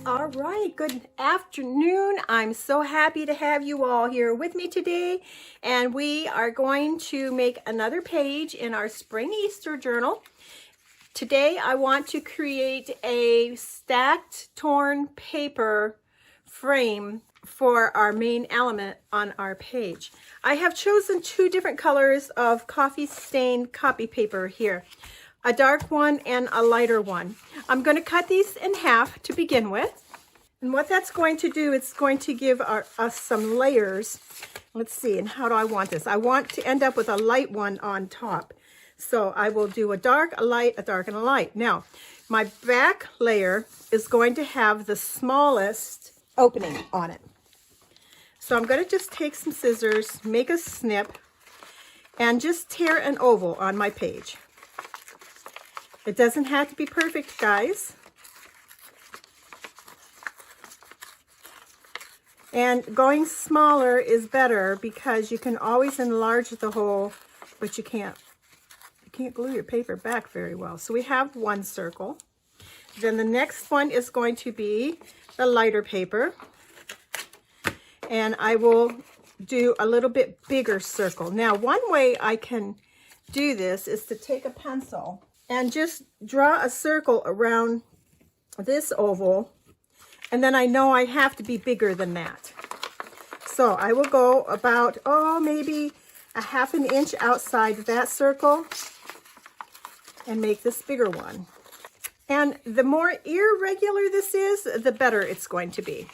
All right, good afternoon. I'm so happy to have you all here with me today. And we are going to make another page in our Spring Easter journal. Today, I want to create a stacked torn paper frame for our main element on our page. I have chosen two different colors of coffee stained copy paper here. A dark one and a lighter one. I'm going to cut these in half to begin with. And what that's going to do, it's going to give us some layers. Let's see, and how do I want this? I want to end up with a light one on top. So I will do a dark, a light, a dark, and a light. Now, my back layer is going to have the smallest opening on it. So I'm going to just take some scissors, make a snip, and just tear an oval on my page. It doesn't have to be perfect, guys. And going smaller is better because you can always enlarge the hole, but you can't glue your paper back very well. So we have one circle. Then the next one is going to be the lighter paper. And I will do a little bit bigger circle. Now, one way I can do this is to take a pencil and just draw a circle around this oval, and then I know I have to be bigger than that. So I will go about, maybe a ½ an inch outside that circle and make this bigger one. And the more irregular this is, the better it's going to be.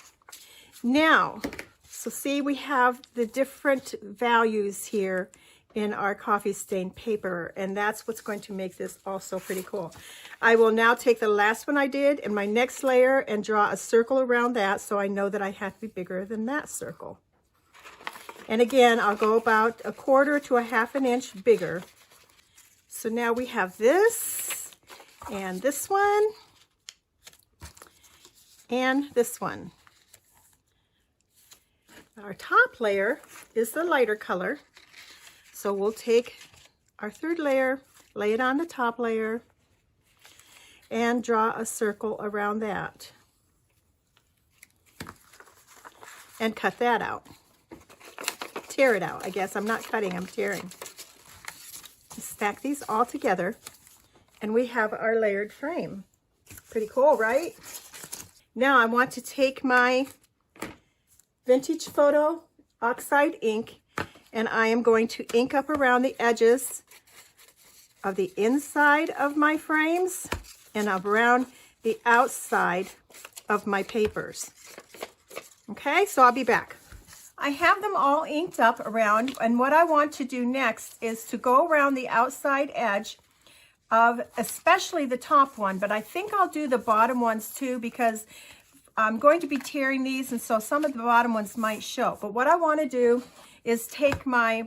Now, so see, we have the different values here in our coffee stained paper, and that's what's going to make this also pretty cool. I will now take the last one I did in my next layer and draw a circle around that, so I know that I have to be bigger than that circle. And again, I'll go about 1/4 to a ½ an inch bigger. So now we have this, and this one, and this one. Our top layer is the lighter color. So we'll take our third layer, lay it on the top layer, and draw a circle around that. And cut that out. Tear it out, I guess. I'm not cutting, I'm tearing. Stack these all together, and we have our layered frame. Pretty cool, right? Now I want to take my Vintage Photo Oxide ink, and I am going to ink up around the edges of the inside of my frames and around the outside of my papers. Okay, so I'll be back. I have them all inked up around, and what I want to do next is to go around the outside edge of especially the top one, but I think I'll do the bottom ones too, because I'm going to be tearing these, and so some of the bottom ones might show. But what I want to do is take my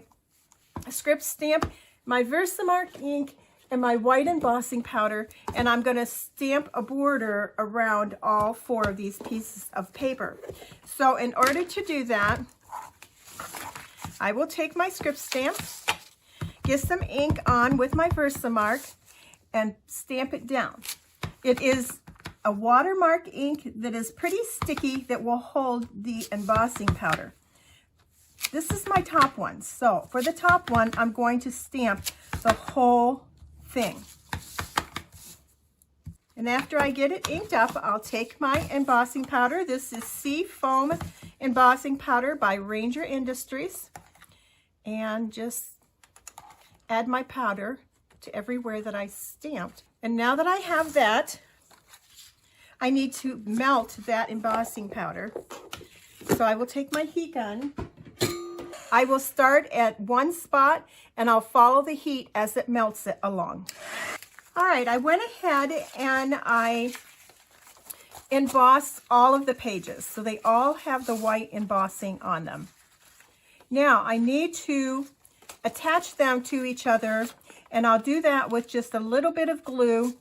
script stamp, my Versamark ink, and my white embossing powder, and I'm going to stamp a border around all 4 of these pieces of paper. So in order to do that, I will take my script stamp, get some ink on with my Versamark, and stamp it down. It is a watermark ink that is pretty sticky that will hold the embossing powder. This is my top one. So for the top one, I'm going to stamp the whole thing. And after I get it inked up, I'll take my embossing powder. This is Sea Foam Embossing Powder by Ranger Industries. And just add my powder to everywhere that I stamped. And now that I have that, I need to melt that embossing powder. So I will take my heat gun. I will start at one spot, and I'll follow the heat as it melts it along. All right, I went ahead and I embossed all of the pages, so they all have the white embossing on them. Now I need to attach them to each other, and I'll do that with just a little bit of glue,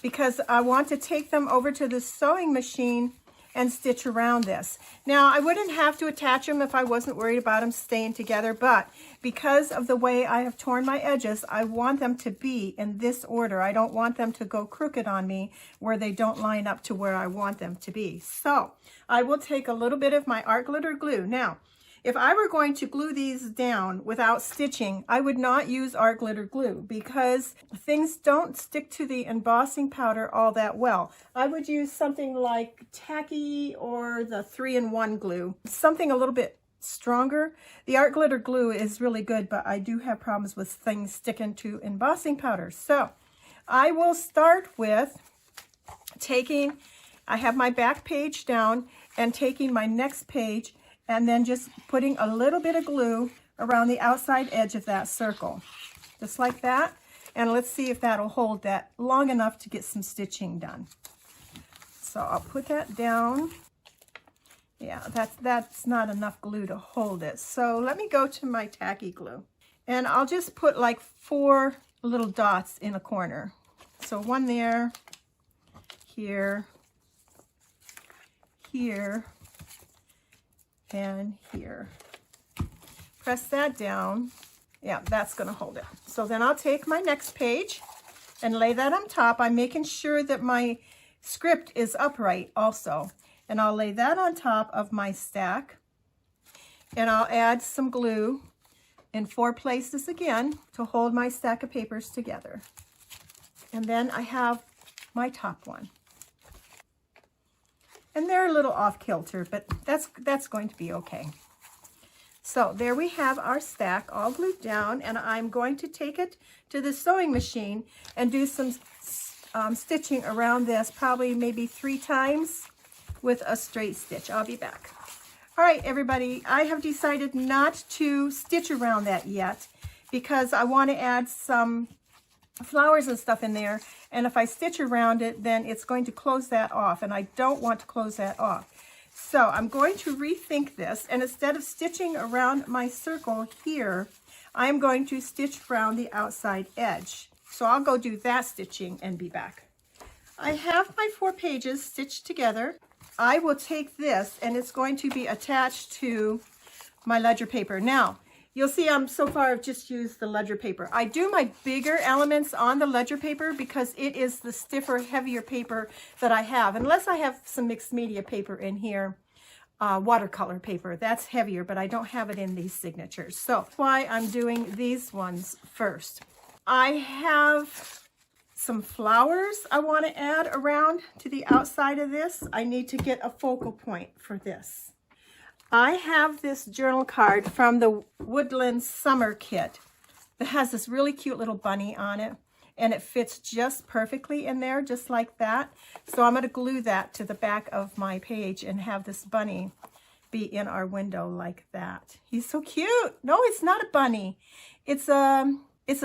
because I want to take them over to the sewing machine and stitch around this. Now, I wouldn't have to attach them if I wasn't worried about them staying together, but because of the way I have torn my edges, I want them to be in this order. I don't want them to go crooked on me where they don't line up to where I want them to be. So I will take a little bit of my art glitter glue. Now, if I were going to glue these down without stitching, I would not use art glitter glue because things don't stick to the embossing powder all that well. I would use something like tacky or the 3-in-1 glue, something a little bit stronger. The art glitter glue is really good, but I do have problems with things sticking to embossing powder. So I will start with I have my back page down and taking my next page and then just putting a little bit of glue around the outside edge of that circle, just like that. And let's see if that'll hold that long enough to get some stitching done. So I'll put that down. Yeah, that's not enough glue to hold it. So let me go to my tacky glue. And I'll just put like 4 little dots in a corner. So one there, here, here, and here. Press that down. Yeah, that's going to hold it. So then I'll take my next page and lay that on top. I'm making sure that my script is upright also. And I'll lay that on top of my stack. And I'll add some glue in 4 places again to hold my stack of papers together. And then I have my top one. And they're a little off kilter, but that's going to be okay. So there we have our stack all glued down, and I'm going to take it to the sewing machine and do some stitching around this, probably maybe 3 times with a straight stitch. I'll be back. All right, everybody, I have decided not to stitch around that yet because I want to add some flowers and stuff in there, and if I stitch around it, then it's going to close that off, and I don't want to close that off. So I'm going to rethink this, and instead of stitching around my circle here, I'm going to stitch around the outside edge. So I'll go do that stitching and be back. I have my 4 pages stitched together. I will take this, and it's going to be attached to my ledger paper. Now, you'll see so far I've just used the ledger paper. I do my bigger elements on the ledger paper because it is the stiffer, heavier paper that I have. Unless I have some mixed media paper in here, watercolor paper, that's heavier, but I don't have it in these signatures. So that's why I'm doing these ones first. I have some flowers I want to add around to the outside of this. I need to get a focal point for this. I have this journal card from the Woodland Summer Kit that has this really cute little bunny on it, and it fits just perfectly in there, just like that. So I'm going to glue that to the back of my page and have this bunny be in our window like that. He's so cute. No, it's not a bunny. It's a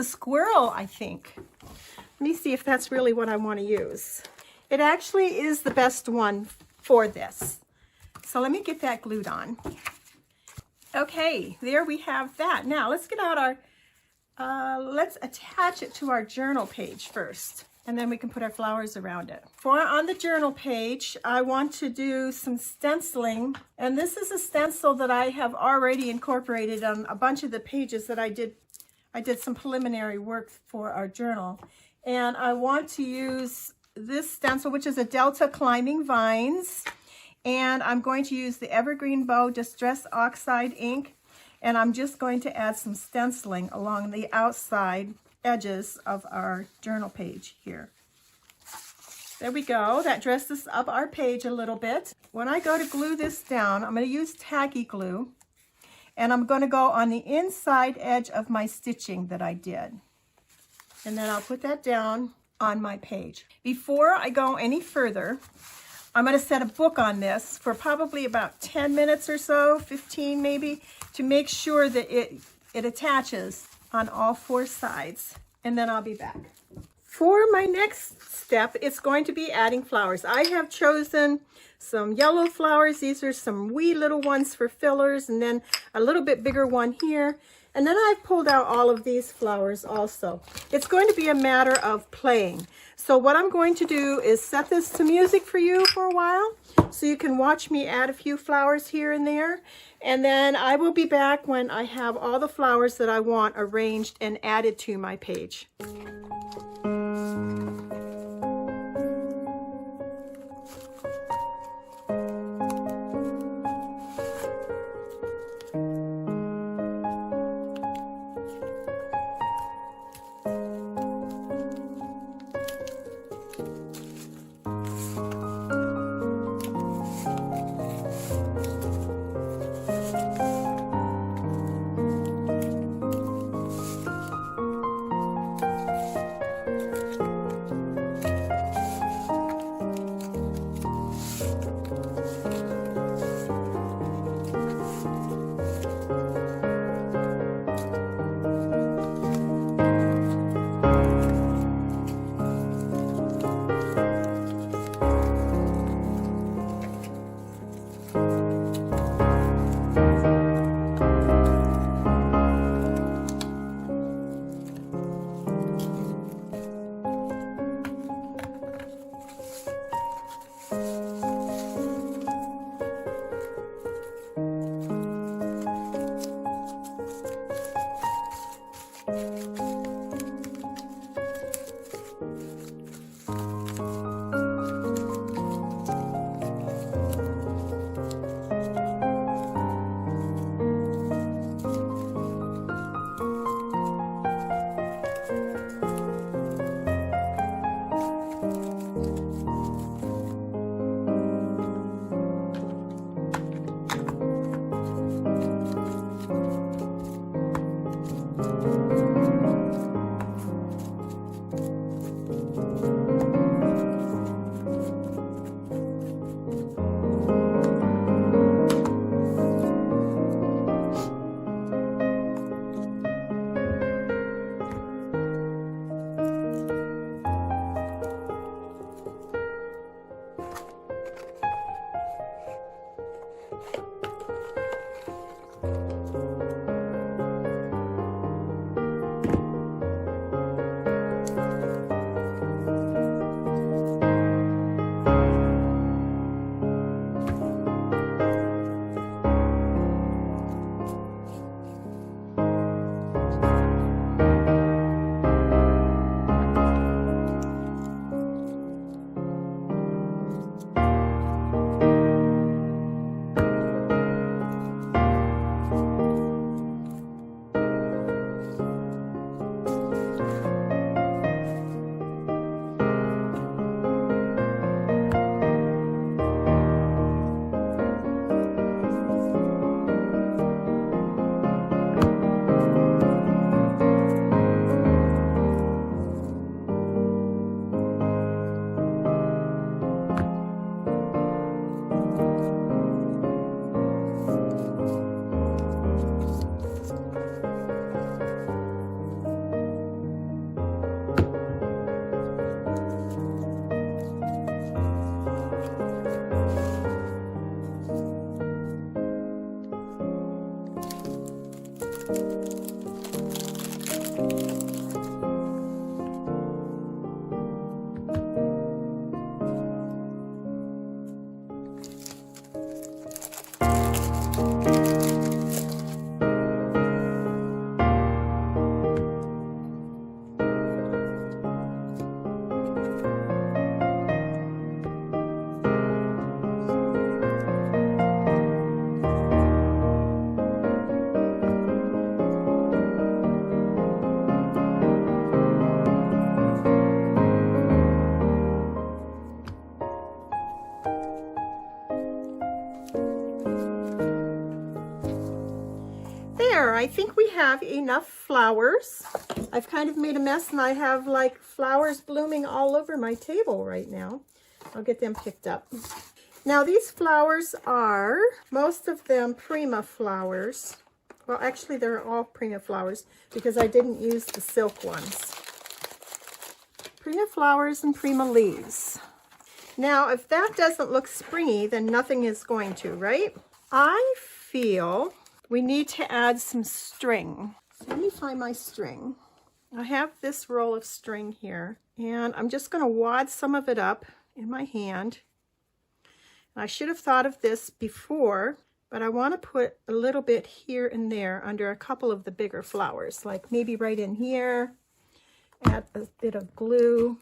squirrel, I think. Let me see if that's really what I want to use. It actually is the best one for this. So let me get that glued on. Okay, there we have that. Now let's get out let's attach it to our journal page first, and then we can put our flowers around it. On the journal page, I want to do some stenciling, and this is a stencil that I have already incorporated on a bunch of the pages that I did some preliminary work for our journal, and I want to use this stencil, which is a Delta Climbing Vines. And I'm going to use the Evergreen Bow Distress Oxide ink, and I'm just going to add some stenciling along the outside edges of our journal page here. There we go. That dresses up our page a little bit. When I go to glue this down, I'm going to use tacky glue, and I'm going to go on the inside edge of my stitching that I did. And then I'll put that down on my page. Before I go any further, I'm going to set a book on this for probably about 10 minutes or so, 15 maybe, to make sure that it attaches on all 4 sides, and then I'll be back. For my next step, it's going to be adding flowers. I have chosen some yellow flowers. These are some wee little ones for fillers, and then a little bit bigger one here. And then I've pulled out all of these flowers also. It's going to be a matter of playing. So what I'm going to do is set this to music for you for a while, so you can watch me add a few flowers here and there. And then I will be back when I have all the flowers that I want arranged and added to my page. There, I think we have enough flowers. I've kind of made a mess and I have like flowers blooming all over my table right now. I'll get them picked up. Now these flowers are, most of them Prima flowers. Well, actually they're all Prima flowers because I didn't use the silk ones. Prima flowers and Prima leaves. Now, if that doesn't look springy, then nothing is going to, right? I feel we need to add some string. Let me find my string. I have this roll of string here, and I'm just going to wad some of it up in my hand. I should have thought of this before, but I want to put a little bit here and there under a couple of the bigger flowers, like maybe right in here. Add a bit of glue.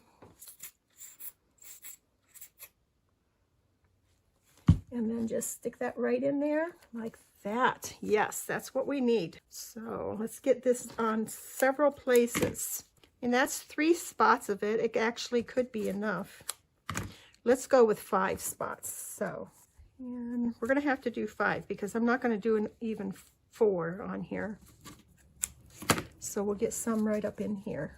And then just stick that right in there like that. Yes, that's what we need. So let's get this on several places. And that's 3 spots of it. It actually could be enough. Let's go with 5 spots. So, and we're going to have to do 5 because I'm not going to do an even 4 on here. So we'll get some right up in here.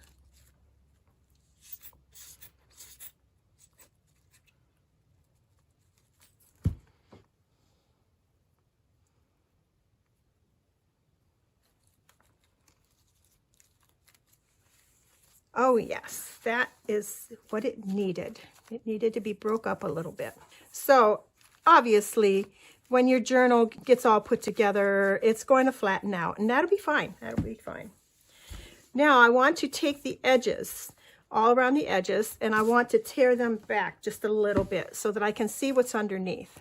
Oh yes, that is what it needed. It needed to be broke up a little bit. So obviously, when your journal gets all put together, it's going to flatten out, and that'll be fine. That'll be fine. Now I want to take the edges, all around the edges, and I want to tear them back just a little bit so that I can see what's underneath.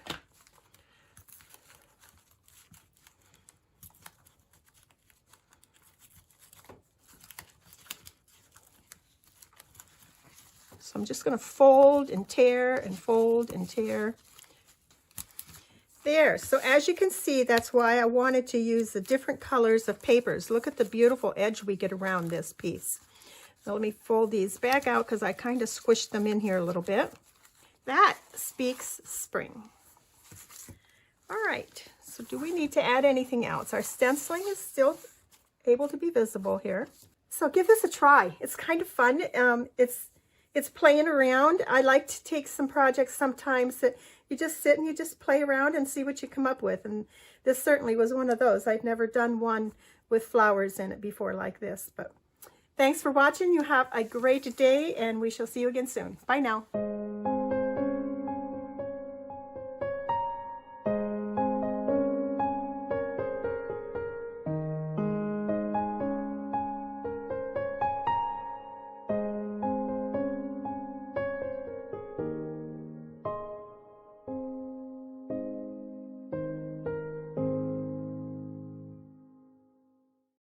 So I'm just going to fold and tear and fold and tear. There. So as you can see, that's why I wanted to use the different colors of papers. Look at the beautiful edge we get around this piece. Now let me fold these back out because I kind of squished them in here a little bit. That speaks spring. All right. So do we need to add anything else? Our stenciling is still able to be visible here. So give this a try. It's kind of fun. It's playing around. I like to take some projects sometimes that you just sit and you just play around and see what you come up with. And this certainly was one of those. I'd never done one with flowers in it before like this. But thanks for watching. You have a great day, and we shall see you again soon. Bye now.